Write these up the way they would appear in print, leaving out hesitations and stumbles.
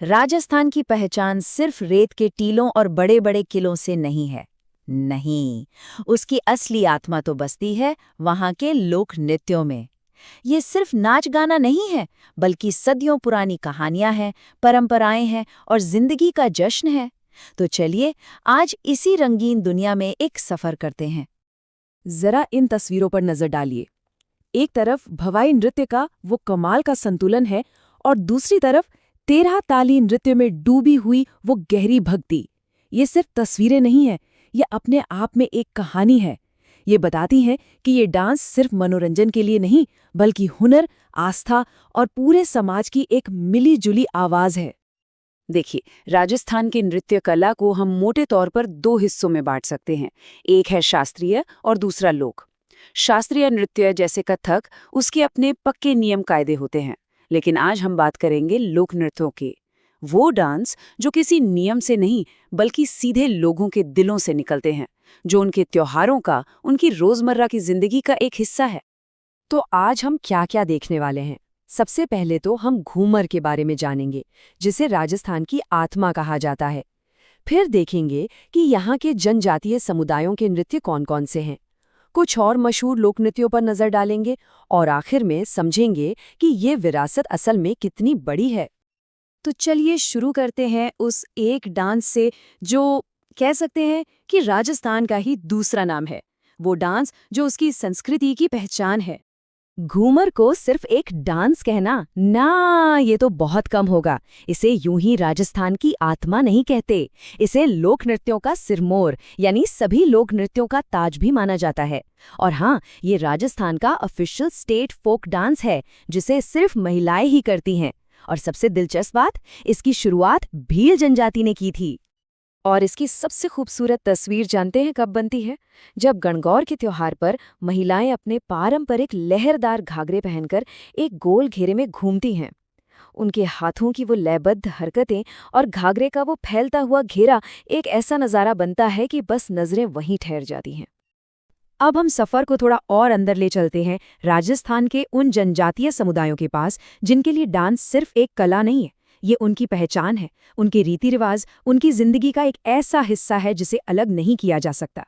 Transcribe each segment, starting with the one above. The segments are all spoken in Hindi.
राजस्थान की पहचान सिर्फ रेत के टीलों और बड़े-बड़े किलों से नहीं है। नहीं, उसकी असली आत्मा तो बसती है वहाँ के लोक नृत्यों में। ये सिर्फ नाच गाना नहीं है, बल्कि सदियों पुरानी कहानियां हैं, परंपराएं हैं और जिंदगी का जश्न है। तो चलिए, आज इसी रंगीन दुनिया में एक सफर करते हैं। जरा इन तस्वीरों पर नजर डालिए। एक तरफ भवाई नृत्य का वो कमाल का संतुलन है और दूसरी तरफ 13 ताली नृत्य में डूबी हुई वो गहरी भक्ति। ये सिर्फ तस्वीरें नहीं है, ये अपने आप में एक कहानी है। ये बताती हैं कि ये डांस सिर्फ मनोरंजन के लिए नहीं, बल्कि हुनर, आस्था और पूरे समाज की एक मिली-जुली आवाज है। देखिए, राजस्थान की नृत्य कला को हम मोटे तौर पर दो हिस्सों में बांट सकते हैं। एक है शास्त्रीय और दूसरा लोक। शास्त्रीय नृत्य जैसे कथक, उसके अपने पक्के नियम कायदे होते हैं। लेकिन आज हम बात करेंगे लोक नृत्यों के। वो डांस जो किसी नियम से नहीं, बल्कि सीधे लोगों के दिलों से निकलते हैं, जो उनके त्योहारों का, उनकी रोजमर्रा की जिंदगी का एक हिस्सा है। तो आज हम क्या-क्या देखने वाले हैं? सबसे पहले तो हम घूमर के बारे में जानेंगे, जिसे राजस्थान की आत्मा कहा जाता है। फिर देखेंगे कि यहाँ के जनजातीय समुदायों के नृत्य कौन-कौन से हैं। कुछ और मशहूर लोक नृत्यों पर नजर डालेंगे और आखिर में समझेंगे कि ये विरासत असल में कितनी बड़ी है। तो चलिए शुरू करते हैं उस एक डांस से जो कह सकते हैं कि राजस्थान का ही दूसरा नाम है। वो डांस जो उसकी संस्कृति की पहचान है। घूमर को सिर्फ एक डांस कहना ना, ये तो बहुत कम होगा। इसे यूं ही राजस्थान की आत्मा नहीं कहते, इसे लोक नृत्यों का सिरमौर यानी सभी लोक नृत्यों का ताज भी माना जाता है। और हाँ, ये राजस्थान का ऑफिशियल स्टेट फोक डांस है, जिसे सिर्फ महिलाएं ही करती हैं। और सबसे दिलचस्प बात, इसकी शुरुआत भील जनजाति ने की थी। और इसकी सबसे खूबसूरत तस्वीर जानते हैं कब बनती है? जब गणगौर के त्योहार पर महिलाएं अपने पारंपरिक लहरदार घाघरे पहनकर एक गोल घेरे में घूमती हैं। उनके हाथों की वो लयबद्ध हरकतें और घाघरे का वो फैलता हुआ घेरा एक ऐसा नज़ारा बनता है कि बस नजरें वहीं ठहर जाती हैं। अब हम सफ़र को थोड़ा और अंदर ले चलते हैं, राजस्थान के उन जनजातीय समुदायों के पास जिनके लिए डांस सिर्फ एक कला नहीं है, ये उनकी पहचान है, उनके रीति रिवाज, उनकी जिंदगी का एक ऐसा हिस्सा है जिसे अलग नहीं किया जा सकता।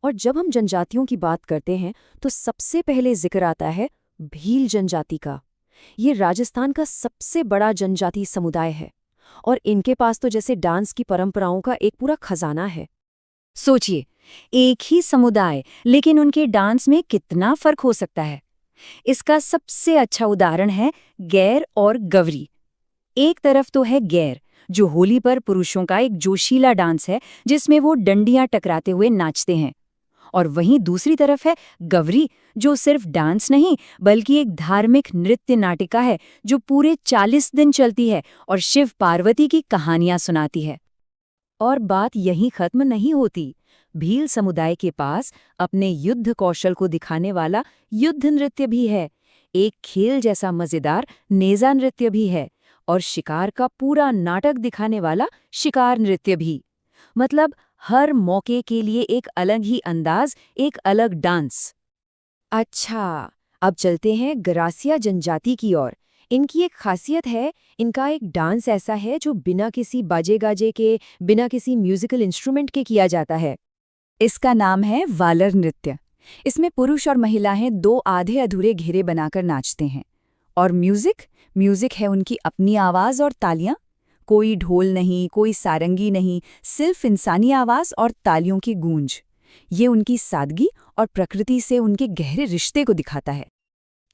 और जब हम जनजातियों की बात करते हैं तो सबसे पहले जिक्र आता है भील जनजाति का। ये राजस्थान का सबसे बड़ा जनजाति समुदाय है और इनके पास तो जैसे डांस की परंपराओं का एक पूरा खजाना है। सोचिए, एक ही समुदाय, लेकिन उनके डांस में कितना फर्क हो सकता है। इसका सबसे अच्छा उदाहरण है गैर और गवरी। एक तरफ तो है गैर, जो होली पर पुरुषों का एक जोशीला डांस है जिसमें वो डंडियां टकराते हुए नाचते हैं। और वहीं दूसरी तरफ है गवरी, जो सिर्फ डांस नहीं बल्कि एक धार्मिक नृत्य नाटिका है जो पूरे 40 दिन चलती है और शिव पार्वती की कहानियां सुनाती है। और बात यहीं खत्म नहीं होती। भील समुदाय के पास अपने युद्ध कौशल को दिखाने वाला युद्ध नृत्य भी है, एक खेल जैसा मजेदार नेजा नृत्य भी है और शिकार का पूरा नाटक दिखाने वाला शिकार नृत्य भी। मतलब हर मौके के लिए एक अलग ही अंदाज, एक अलग डांस। अच्छा, अब चलते हैं गरासिया जनजाति की ओर। इनकी एक खासियत है, इनका एक डांस ऐसा है जो बिना किसी बाजे गाजे के, बिना किसी म्यूजिकल इंस्ट्रूमेंट के किया जाता है। इसका नाम है वालर नृत्य। इसमें पुरुष और महिलाएं दो आधे अधूरे घेरे बनाकर नाचते हैं। और म्यूजिक है उनकी अपनी आवाज और तालियां। कोई ढोल नहीं, कोई सारंगी नहीं, सिर्फ इंसानी आवाज और तालियों की गूंज। ये उनकी सादगी और प्रकृति से उनके गहरे रिश्ते को दिखाता है।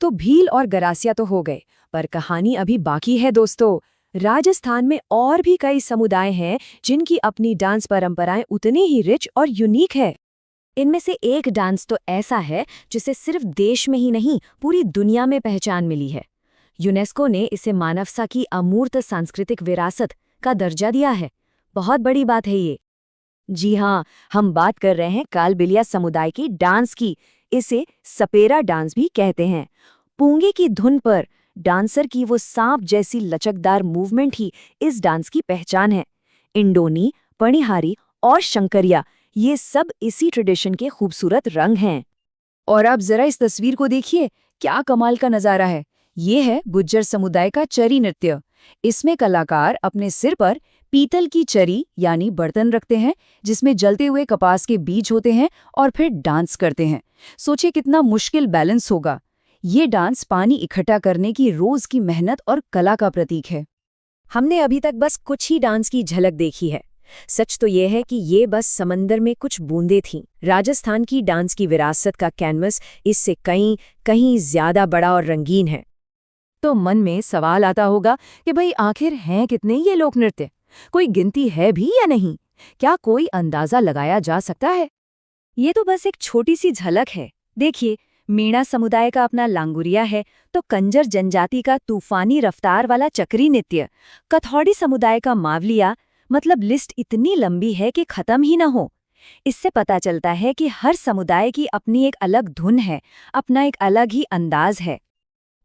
तो भील और गरासिया तो हो गए, पर कहानी अभी बाकी है दोस्तों। राजस्थान में और भी कई समुदाय हैं जिनकी अपनी डांस परंपराएं उतनी ही रिच और यूनिक है। इनमें से एक डांस तो ऐसा है जिसे सिर्फ देश में ही नहीं, पूरी दुनिया में पहचान मिली है। यूनेस्को ने इसे मानवता की अमूर्त सांस्कृतिक विरासत का दर्जा दिया है। बहुत बड़ी बात है ये। जी हाँ, हम बात कर रहे हैं कालबेलिया समुदाय की डांस की। इसे सपेरा डांस भी कहते हैं। पूंगे की धुन पर डांसर की वो सांप जैसी लचकदार मूवमेंट ही इस डांस की पहचान है। इंडोनी, पणिहारी और शंकरिया, ये सब इसी ट्रेडिशन के खूबसूरत रंग हैं। और अब जरा इस तस्वीर को देखिए, क्या कमाल का नजारा है। ये है गुज्जर समुदाय का चरी नृत्य। इसमें कलाकार अपने सिर पर पीतल की चरी यानी बर्तन रखते हैं जिसमें जलते हुए कपास के बीज होते हैं और फिर डांस करते हैं। सोचिए कितना मुश्किल बैलेंस होगा। ये डांस पानी इकट्ठा करने की रोज की मेहनत और कला का प्रतीक है। हमने अभी तक बस कुछ ही डांस की झलक देखी है। सच तो ये है कि ये बस समंदर में कुछ बूंदें थीं। राजस्थान की डांस की विरासत का कैनवस इससे कहीं ज्यादा बड़ा और रंगीन है। तो मन में सवाल आता होगा कि भाई आखिर हैं कितने ये लोक नृत्य? कोई गिनती है भी या नहीं? क्या कोई अंदाजा लगाया जा सकता है? ये तो बस एक छोटी सी झलक है। देखिए, मीणा समुदाय का अपना लांगुरिया है, तो कंजर जनजाति का तूफानी रफ्तार वाला चक्री नृत्य, कथौड़ी समुदाय का मावलिया, मतलब लिस्ट इतनी लंबी है कि खत्म ही न हो। इससे पता चलता है कि हर समुदाय की अपनी एक अलग धुन है, अपना एक अलग ही अंदाज है।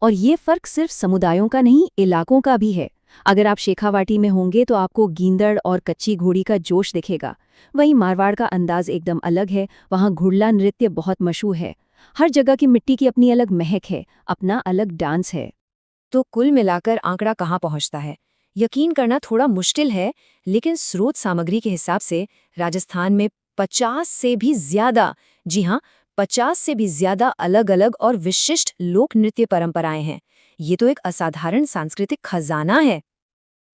और ये फर्क सिर्फ समुदायों का नहीं, इलाकों का भी है। अगर आप शेखावाटी में होंगे तो आपको गींदड़ और कच्ची घोड़ी का जोश दिखेगा। वहीं मारवाड़ का अंदाज एकदम अलग है, वहाँ घुड़ला नृत्य बहुत मशहूर है। हर जगह की मिट्टी की अपनी अलग महक है, अपना अलग डांस है। तो कुल मिलाकर आंकड़ा कहाँ पहुँचता है, यकीन करना थोड़ा मुश्किल है, लेकिन स्रोत सामग्री के हिसाब से राजस्थान में 50 से भी ज्यादा, जी हाँ 50 से भी ज्यादा अलग अलग और विशिष्ट लोक नृत्य परंपराएं हैं। ये तो एक असाधारण सांस्कृतिक खजाना है।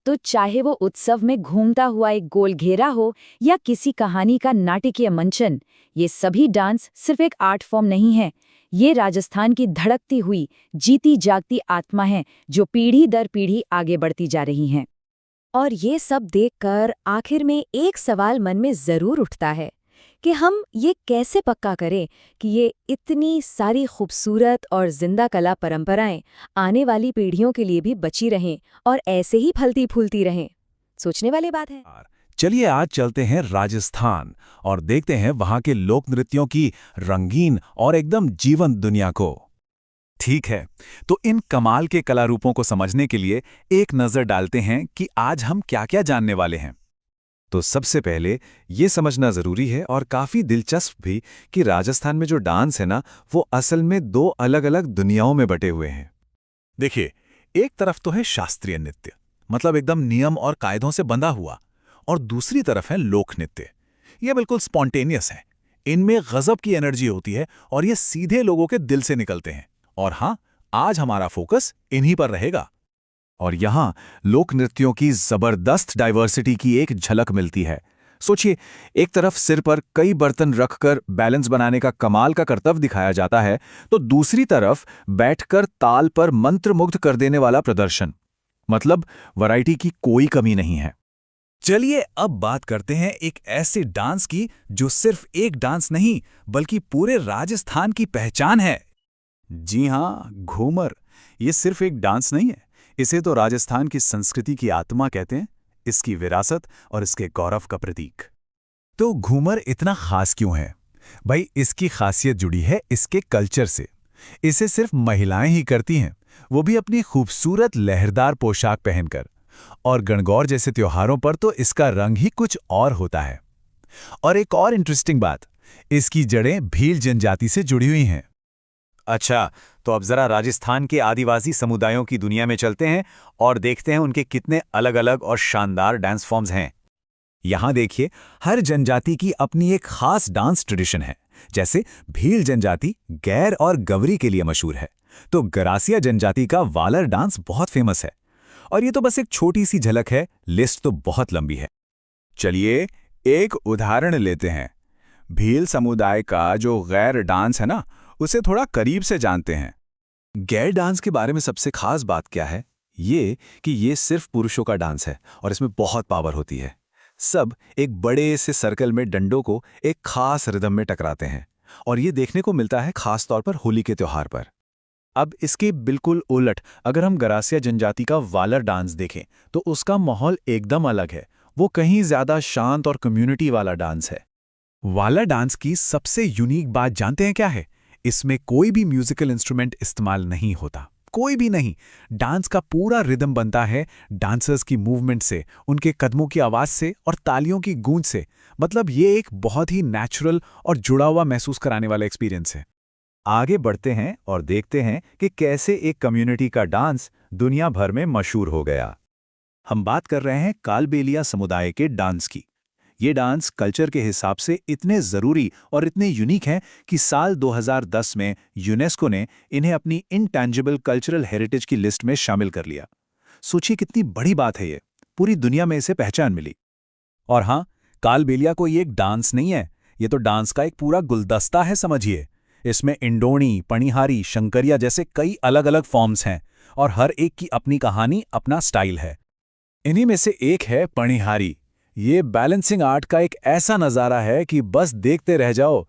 तो चाहे वो उत्सव में घूमता हुआ एक गोल घेरा हो या किसी कहानी का नाटकीय मंचन, ये सभी डांस सिर्फ एक आर्ट फॉर्म नहीं है। ये राजस्थान की धड़कती हुई, जीती जागती आत्मा है जो पीढ़ी दर पीढ़ी आगे बढ़ती जा रही हैं। और ये सब देखकर आखिर में एक सवाल मन में जरूर उठता है कि हम ये कैसे पक्का करें कि ये इतनी सारी खूबसूरत और जिंदा कला परंपराएं आने वाली पीढ़ियों के लिए भी बची रहें और ऐसे ही फलती फूलती रहें। सोचने वाली बात है। चलिए आज चलते हैं राजस्थान और देखते हैं वहां के लोक नृत्यों की रंगीन और एकदम जीवंत दुनिया को। ठीक है, तो इन कमाल के कला रूपों को समझने के लिए एक नजर डालते हैं कि आज हम क्या-क्या जानने वाले हैं। तो सबसे पहले ये समझना जरूरी है और काफी दिलचस्प भी कि राजस्थान में जो डांस है ना, वो असल में दो अलग-अलग दुनियाओं में बटे हुए हैं। देखिए, एक तरफ तो है शास्त्रीय नृत्य, मतलब एकदम नियम और कायदों से बंधा हुआ, और दूसरी तरफ है लोक नृत्य। ये बिल्कुल स्पॉन्टेनियस है, इनमें गजब की एनर्जी होती है और ये सीधे लोगों के दिल से निकलते हैं। और हाँ, आज हमारा फोकस इन्हीं पर रहेगा। और यहाँ लोक नृत्यों की जबरदस्त डाइवर्सिटी की एक झलक मिलती है। सोचिए, एक तरफ सिर पर कई बर्तन रखकर बैलेंस बनाने का कमाल का करतब दिखाया जाता है, तो दूसरी तरफ बैठकर ताल पर मंत्रमुग्ध कर देने वाला प्रदर्शन। मतलब वैरायटी की कोई कमी नहीं है। चलिए अब बात करते हैं एक ऐसे डांस की जो सिर्फ एक डांस नहीं बल्कि पूरे राजस्थान की पहचान है। जी हाँ, घूमर। ये सिर्फ एक डांस नहीं है, इसे तो राजस्थान की संस्कृति की आत्मा कहते हैं, इसकी विरासत और इसके गौरव का प्रतीक। तो घूमर इतना खास क्यों है? भाई, इसकी खासियत जुड़ी है इसके कल्चर से। इसे सिर्फ महिलाएं ही करती हैं, वो भी अपनी खूबसूरत लहरदार पोशाक पहनकर। और गणगौर जैसे त्योहारों पर तो इसका रंग ही कुछ और होता है। और एक और इंटरेस्टिंग बात, इसकी जड़ें भील जनजाति से जुड़ी हुई हैं। अच्छा, तो अब जरा राजस्थान के आदिवासी समुदायों की दुनिया में चलते हैं और देखते हैं उनके कितने अलग-अलग और शानदार डांस फॉर्म्स हैं। यहाँ देखिए, हर जनजाति की अपनी एक खास डांस ट्रेडिशन है। जैसे भील जनजाति गैर और गवरी के लिए मशहूर है, तो गरासिया जनजाति का वालर डांस बहुत फेमस है। और ये तो बस एक छोटी सी झलक है, लिस्ट तो बहुत लंबी है। चलिए एक उदाहरण लेते हैं। भील समुदाय का जो गैर डांस है ना, उसे थोड़ा करीब से जानते हैं। गैर डांस के बारे में सबसे खास बात क्या है? ये कि ये सिर्फ पुरुषों का डांस है और इसमें बहुत पावर होती है। सब एक बड़े से सर्कल में डंडों को एक खास रिदम में टकराते हैं, और ये देखने को मिलता है खास तौर पर होली के त्योहार पर। अब इसके बिल्कुल उलट अगर हम गरासिया जनजाति का वालर डांस देखें तो उसका माहौल एकदम अलग है। वो कहीं ज्यादा शांत और कम्युनिटी वाला डांस है। वालर डांस की सबसे यूनिक बात जानते हैं क्या है? इसमें कोई भी म्यूजिकल इंस्ट्रूमेंट इस्तेमाल नहीं होता, कोई भी नहीं। डांस का पूरा रिदम बनता है डांसर्स की मूवमेंट से, उनके कदमों की आवाज से और तालियों की गूंज से। मतलब ये एक बहुत ही नेचुरल और जुड़ा हुआ महसूस कराने वाला एक्सपीरियंस है। आगे बढ़ते हैं और देखते हैं कि कैसे एक कम्युनिटी का डांस दुनिया भर में मशहूर हो गया। हम बात कर रहे हैं कालबेलिया समुदाय के डांस की। ये डांस कल्चर के हिसाब से इतने ज़रूरी और इतने यूनिक हैं कि साल 2010 में यूनेस्को ने इन्हें अपनी इंटैंजिबल कल्चरल हेरिटेज की लिस्ट में शामिल कर लिया। सोचिए कितनी बड़ी बात है ये, पूरी दुनिया में इसे पहचान मिली। और हाँ, कालबेलिया कोई एक डांस नहीं है, ये तो डांस का एक पूरा गुलदस्ता है समझिए। इसमें इंडोणी, पणिहारी, शंकरिया जैसे कई अलग अलग फॉर्म्स हैं और हर एक की अपनी कहानी, अपना स्टाइल है। इन्हीं में से एक है पणिहारी। ये बैलेंसिंग आर्ट का एक ऐसा नज़ारा है कि बस देखते रह जाओ।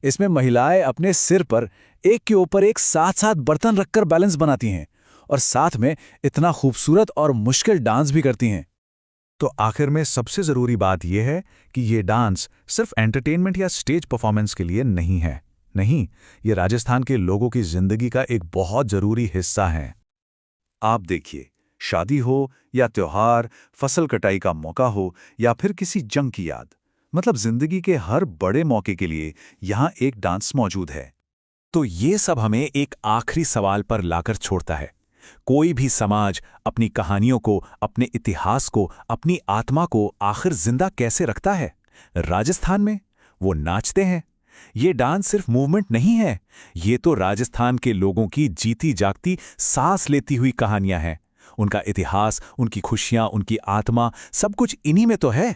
इसमें महिलाएं अपने सिर पर एक के ऊपर एक साथ साथ बर्तन रखकर बैलेंस बनाती हैं और साथ में इतना खूबसूरत और मुश्किल डांस भी करती हैं। तो आखिर में सबसे ज़रूरी बात यह है कि ये डांस सिर्फ एंटरटेनमेंट या स्टेज परफॉर्मेंस के लिए नहीं है। नहीं, ये राजस्थान के लोगों की जिंदगी का एक बहुत ज़रूरी हिस्सा है। आप देखिए, शादी हो या त्योहार, फसल कटाई का मौका हो या फिर किसी जंग की याद, मतलब जिंदगी के हर बड़े मौके के लिए यहाँ एक डांस मौजूद है। तो ये सब हमें एक आखिरी सवाल पर लाकर छोड़ता है। कोई भी समाज अपनी कहानियों को, अपने इतिहास को, अपनी आत्मा को आखिर जिंदा कैसे रखता है? राजस्थान में वो नाचते हैं। ये डांस सिर्फ मूवमेंट नहीं है, ये तो राजस्थान के लोगों की जीती जागती, सांस लेती हुई कहानियां हैं। उनका इतिहास, उनकी खुशियां, उनकी आत्मा, सब कुछ इन्हीं में तो है।